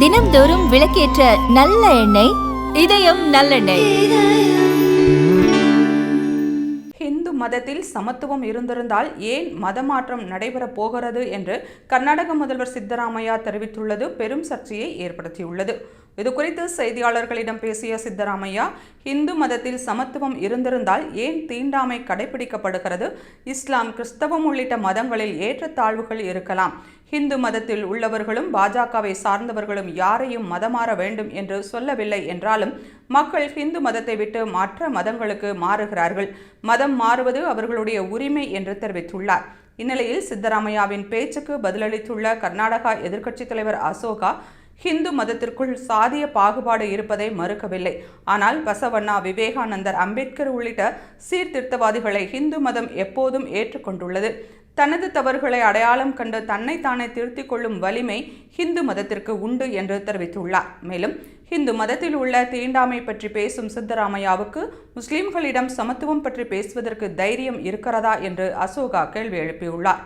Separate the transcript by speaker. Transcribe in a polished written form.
Speaker 1: தினம்தோறும் விளக்கேற்ற நல்ல எண்ணெய் இதயம் நல்லெண்ணெய்.
Speaker 2: இந்து மதத்தில் சமத்துவம் இருந்திருந்தால் ஏன் மதமாற்றம் நடைபெறப் போகிறது என்று கர்நாடக முதல்வர் சித்தராமையா தெரிவித்துள்ளது பெரும் சர்ச்சையை ஏற்படுத்தியுள்ளது. இதுகுறித்து செய்தியாளர்களிடம் பேசிய சித்தராமையா, இந்து மதத்தில் சமத்துவம் இருந்திருந்தால் ஏன் தீண்டாமை கடைபிடிக்கப்படுகிறது? இஸ்லாம், கிறிஸ்தவம் உள்ளிட்ட மதங்களில் ஏற்றத்தாழ்வுகள் இருக்கலாம். இந்து மதத்தில் உள்ளவர்களும் பாஜகவை சார்ந்தவர்களும் யாரையும் மதமாற வேண்டும் என்று சொல்லவில்லை என்றாலும் மக்கள் இந்து மதத்தை விட்டு மற்ற மதங்களுக்கு மாறுகிறார்கள். மதம் மாறுவது அவர்களுடைய உரிமை என்று தெரிவித்துள்ளார். இந்நிலையில் சித்தராமையாவின் பேச்சுக்கு பதிலளித்துள்ள கர்நாடகா எதிர்க்கட்சித் தலைவர் அசோகா, ஹிந்து மதத்திற்குள் சாதிய பாகுபாடு இருப்பதை மறுக்கவில்லை. ஆனால் பசவண்ணா, விவேகானந்தர், அம்பேத்கர் உள்ளிட்ட சீர்திருத்தவாதிகளை ஹிந்து மதம் எப்போதும் ஏற்றுக்கொண்டுள்ளது. தனது தவறுகளை அடையாளம் கண்டு தன்னைத்தானே திருத்திக் கொள்ளும் வலிமை ஹிந்து மதத்திற்கு உண்டு என்று தெரிவித்துள்ளார். மேலும் ஹிந்து மதத்தில் உள்ள தீண்டாமை பற்றி பேசும் சித்தராமையாவுக்கு முஸ்லிம்களிடம் சமத்துவம் பற்றி பேசுவதற்கு தைரியம் இருக்கிறதா என்று அசோகா கேள்வி எழுப்பியுள்ளார்.